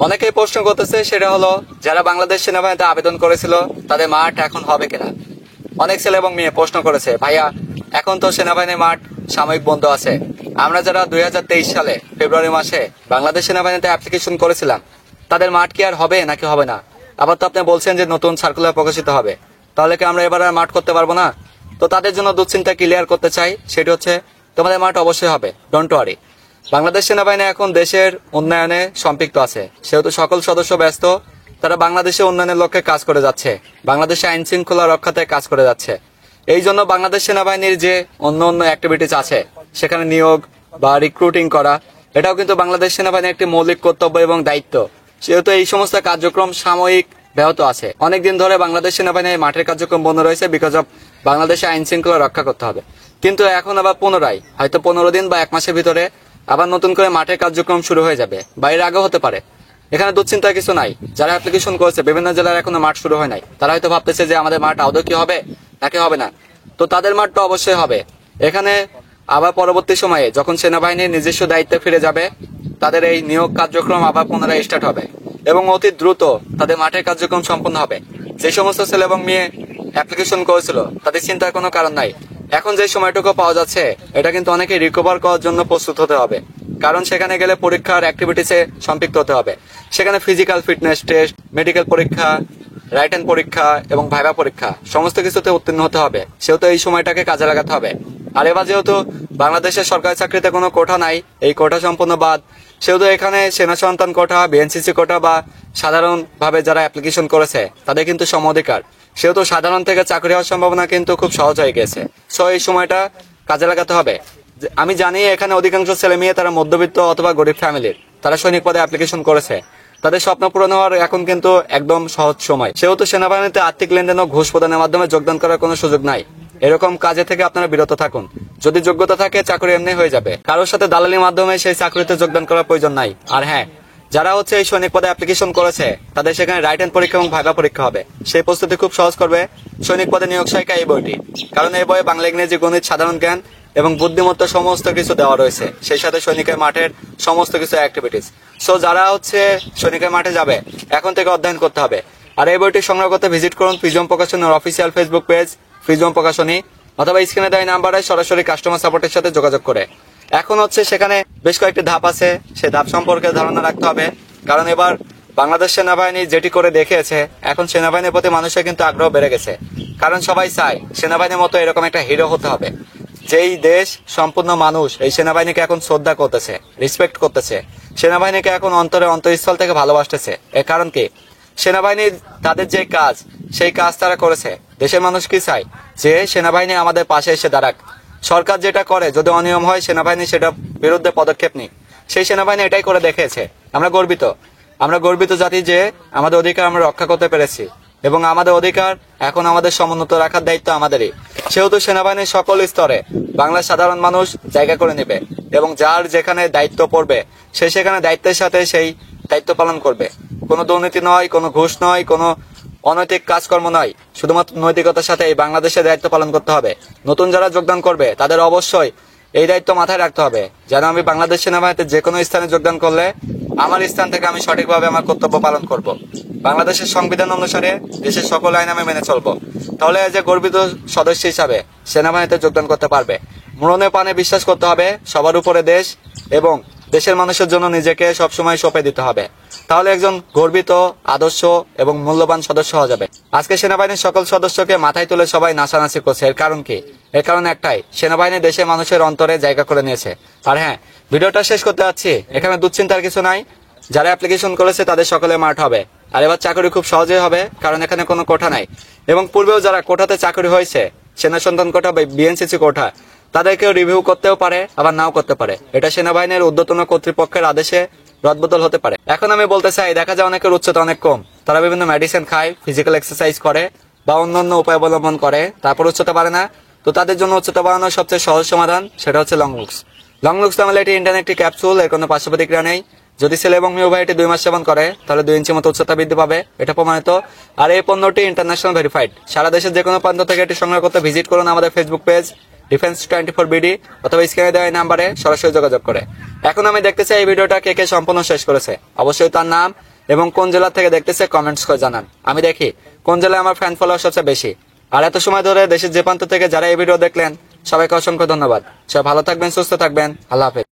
অনেকেই প্রশ্ন করতেছে, সেটা হলো যারা বাংলাদেশ সেনাবাহিনীতে আবেদন করেছিল তাদের মাঠ এখন হবে কিনা। অনেক ছেলে এবং মেয়ে প্রশ্ন করেছে, ভাইয়া এখন তো সেনাবাহিনীর মাঠ সাময়িক বন্ধ আছে, আমরা যারা 2023 সালে ফেব্রুয়ারি মাসে বাংলাদেশ সেনাবাহিনীতে অ্যাপ্লিকেশন করেছিলাম তাদের মাঠ কি আর হবে নাকি হবে না। আবার তো আপনি বলছেন যে নতুন সার্কুলার প্রকাশিত হবে, তাহলে কি আমরা এবার আর মাঠ করতে পারবো না? তো তাদের জন্য দুশ্চিন্তা ক্লিয়ার করতে চাই, সেটি হচ্ছে তোমাদের মাঠ অবশ্যই হবে, ডোন্ট ওয়ারি। বাংলাদেশ সেনাবাহিনী এখন দেশের উন্নয়নে সম্পৃক্ত আছে, সেহেতু সকল সদস্য ব্যস্ত, তারা বাংলাদেশের উন্নয়নের লক্ষ্যে কাজ করে যাচ্ছে, বাংলাদেশে আইন শৃঙ্খলা রক্ষাতে কাজ করে যাচ্ছে। এই জন্য বাংলাদেশ সেনাবাহিনীর যে অন্য অন্য অ্যাক্টিভিটিস আছে, সেখানে নিয়োগ বা রিক্রুটিং করা, এটাও কিন্তু বাংলাদেশ সেনাবাহিনীর একটি মৌলিক কর্তব্য এবং দায়িত্ব। সেহেতু এই সমস্ত কার্যক্রম সাময়িক ব্যাহত আছে। অনেকদিন ধরে বাংলাদেশ সেনাবাহিনীর মাঠের কার্যক্রম বন্ধ রয়েছে বিকজ অফ বাংলাদেশে আইন শৃঙ্খলা রক্ষা করতে হবে। কিন্তু এখন আবার পুনরায় হয়তো 15 দিন বা 1 মাসের ভিতরে আবার নতুন করে মাঠের কার্যক্রম শুরু হয়ে যাবে, বাইরে আগেও হতে পারে। এখানে দুশ্চিন্তার কিছু নাই। যারা অ্যাপ্লিকেশন করেছে বিভিন্ন জেলার এখনো মাঠ শুরু হয় নাই, তারা হয়তো ভাবতেছে যে আমাদের মাঠ আদৌ কি হবে নাকি হবে না। তো তাদের মাঠ তো অবশ্যই হবে। এখানে আবার পরবর্তী সময়ে যখন সেনাবাহিনীর নিজস্ব দায়িত্বে ফিরে যাবে, তাদের এই নিয়োগ কার্যক্রম আবার পুনরায় স্টার্ট হবে এবং অতি দ্রুত তাদের মাঠের কার্যক্রম সম্পন্ন হবে। যে সমস্ত ছেলে এবং মেয়ে অ্যাপ্লিকেশন করেছিল তাদের চিন্তার কোনো কারণ নাই। এখন যে সময়টুকু পাওয়া যাচ্ছে এটা কিন্তু অনেকে রিকভার করার জন্য প্রস্তুত হতে হবে, কারণ সেখানে গেলে পরীক্ষার অ্যাক্টিভিটিসে সম্পৃক্ত হতে হবে। সেখানে ফিজিক্যাল ফিটনেস টেস্ট, মেডিকেল পরীক্ষা, রাইটেন পরীক্ষা এবং ভাইভা পরীক্ষা সমস্ত কিছুতে উত্তীর্ণ হতে হবে। সেহেতু এই সময়টাকে কাজে লাগাতে হবে। আর এবার যেহেতু বাংলাদেশের সরকারি চাকরিতে কোনো কোটা নাই, এই কোটা সম্পূর্ণ বাদ, সেহেতু এখানে সেনা সন্তান কোটা, বিএনসিসি কোটা বা সাধারণভাবে যারা অ্যাপ্লিকেশন করেছে তাদের কিন্তু সম অধিকার। সেহেতু সাধারণ থেকে চাকরি হওয়ার সম্ভাবনা কিন্তু খুব সহজ হয়ে গেছে। সো এই সময়টা কাজে লাগাতে হবে। আমি জানি এখানে অধিকাংশ ছেলে মেয়ে তারা মধ্যবিত্ত অথবা গরিব ফ্যামিলির, তারা সৈনিক পদে অ্যাপ্লিকেশন করেছে, তাদের স্বপ্ন পূরণ হওয়ার এখন কিন্তু একদম সহজ সময়। সেহেতু সেনাবাহিনীতে আর্থিক লেনদেন ও ঘুষ প্রদানের মাধ্যমে যোগদান করার কোনো সুযোগ নাই। এরকম কাজে থেকে আপনারা বিরত থাকুন। যদি যোগ্যতা থাকে চাকরি এমনি হয়ে যাবে, কারোর সাথে দালালির মাধ্যমে সেই চাকরিতে যোগদান করার প্রয়োজন নাই। আর হ্যাঁ, যারা হচ্ছে এই সৈনিক পদে অ্যাপ্লিকেশন করেছে তাদের সেখানে রাইটেন পরীক্ষা এবং ভাইভা পরীক্ষা হবে। সেই প্রস্তুতি খুব সহজ করবে সৈনিক পদে নিয়োগ সহায়িকা এই বইটি, কারণ এই বইয়ে বাংলা, ইংরেজি, গণিত, সাধারণ জ্ঞান এবং বুদ্ধিমত্তা সমস্ত কিছু দেওয়া রয়েছে, সেই সাথে সৈনিকের মাঠের সমস্ত কিছু অ্যাক্টিভিটিস। সো যারা হচ্ছে সৈনিকের মাঠে যাবে এখন থেকে অধ্যয়ন করতে হবে। আর এই বইটি সংগ্রহ করতে ভিজিট করুন প্রিজম প্রকাশনীর official Facebook page Prism Prokashoni, অথবা স্ক্রিনে দেওয়া নাম্বারে সরাসরি কাস্টমার সাপোর্টের সাথে যোগাযোগ করে। এখন হচ্ছে সেখানে বেশ কয়েকটি ধাপ আছে, সেই ধাপ সম্পর্কে ধারণা রাখতে হবে, কারণ এবার বাংলাদেশ সেনাবাহিনী যেটি করে দেখিয়েছে, এখন সেনাবাহিনীর প্রতি মানুষের কিন্তু আগ্রহ বেড়ে গেছে। কারণ সবাই চায় সেনাবাহিনীর মতো এরকম একটা হিরো হতে হবে। যেই দেশ সম্পূর্ণ মানুষ এই সেনাবাহিনীকে এখন শ্রদ্ধা করতেছে, রেসপেক্ট করতেছে, সেনাবাহিনীকে এখন অন্তঃস্থল থেকে ভালোবাসতেছে। এর কারণ কি? সেনাবাহিনী তাদের যে কাজ, সেই কাজ তারা করেছে। দেশের মানুষ কি চায়? যে সেনাবাহিনী আমাদের পাশে এসে দাঁড়াক। সরকার যেটা করে যদি অনিয়ম হয়, সেনাবাহিনী সেটা বিরুদ্ধে পদক্ষেপ নিক। সেই সেনাবাহিনী এটাই করে দেখেছে। আমরা গর্বিত জাতি যে আমাদের অধিকার আমরা রক্ষা করতে পেরেছি, এবং আমাদের অধিকার এখন আমাদের সমুন্নত রাখার দায়িত্ব আমাদেরই। সেহেতু সেনাবাহিনীর সকল স্তরে বাংলার সাধারণ মানুষ জায়গা করে নেবে, এবং যার যেখানে দায়িত্ব পড়বে সে সেখানে দায়িত্বের সাথে সেই দায়িত্ব পালন করবে। কোনো দুর্নীতি নয়, কোনো ঘুষ নয়, কোনো অনৈতিক কাজকর্ম নয়, শুধুমাত্র নৈতিকতার সাথে এই বাংলাদেশের দায়িত্ব পালন করতে হবে। নতুন যারা যোগদান করবে তাদের অবশ্যই এই দায়িত্ব মাথায় রাখতে হবে, যেন আমি বাংলাদেশ সেনাবাহিনীতে যে কোনো স্থানে যোগদান করলে আমার স্থান থেকে আমি সঠিকভাবে আমার কর্তব্য পালন করব, বাংলাদেশের সংবিধান অনুসারে দেশের সকল আইন আমি মেনে চলবো। তাহলে যে গর্বিত সদস্য হিসাবে সেনাবাহিনীতে যোগদান করতে পারবে। মরণে প্রাণে বিশ্বাস করতে হবে সবার উপরে দেশ, এবং দেশের মানুষের জন্য নিজেকে সবসময় সঁপে দিতে হবে। তাহলে একজন গর্বিত, আদর্শ এবং মূল্যবান সদস্য হওয়া যাবে। আজকে সেনাবাহিনীর সকল সদস্যকে মাথায় তুলে সবাই নাচানাচি করছে। এর কারণ কি? এর কারণ একটাই, সেনাবাহিনী দেশের মানুষের অন্তরে জায়গা করে নিয়েছে। আর হ্যাঁ, ভিডিওটা শেষ করতে যাচ্ছি, এখানে দুশ্চিন্তার কিছু নাই। যারা অ্যাপ্লিকেশন করেছে তাদের সকলে মাঠ হবে। আর এবার চাকরি খুব সহজেই হবে, কারণ এখানে কোনো কোঠা নাই। এবং পূর্বেও যারা কোঠাতে চাকরি হয়েছে, সেনা সন্তান কোঠা বা বিএনসিসি কোঠা, তাদেরকেও রিভিউ করতেও পারে, আবার নাও করতে পারে। এটা সেনাবাহিনীর ঊর্ধ্বতন কর্তৃপক্ষের আদেশে রদবদল হতে পারে। এখন আমি বলতে চাই, দেখা যায় অনেকের উচ্চতা অনেক কম, তারা বিভিন্ন মেডিসিন খায়, ফিজিক্যাল এক্সারসাইজ করে বা অন্যান্য উপায় অবলম্বন করে, তারপর উচ্চতা বাড়ে না। তো তাদের জন্য উচ্চতা বাড়ানোর সবচেয়ে সহজ সমাধান সেটা হচ্ছে লং লুকস। লং লুকস নামে এটি ইন্টারনেট একটি ক্যাপসুল, এর কোনো পার্শ্ব প্রতিক্রিয়া নেই। যদি ছেলে এবং মেয়ে উভয় এটি 2 মাস সেবন করে তাহলে 2 ইঞ্চি মতো উচ্চতা বৃদ্ধি পাবে, এটা প্রমাণিত। আর এই পণ্যটি ইন্টারন্যাশনাল ভেরিফাইড। সারা দেশের যে কোনো প্রান্ত থেকে এটি সংগ্রহ করতে ভিজিট করুন আমাদের ফেসবুক পেজ ডিফেন্স 24 বিডি, অথবা স্ক্রিনে দেওয়া নাম্বারে সরাসরি যোগাযোগ করে। এখন আমি দেখতে চাই এই ভিডিওটা কে কে সম্পূর্ণ শেষ করেছে। অবশ্যই তার নাম এবং কোন জেলা থেকে দেখতেছে কমেন্টস করে জানান। আমি দেখি কোন জেলায় আমার ফ্যান ফলোয়ার সবচেয়ে বেশি। আর এত সময় ধরে দেশের যে প্রান্ত থেকে যারা এই ভিডিও দেখলেন সবাইকে অসংখ্য ধন্যবাদ। সবাই ভালো থাকবেন, সুস্থ থাকবেন। আল্লাহ হাফেজ।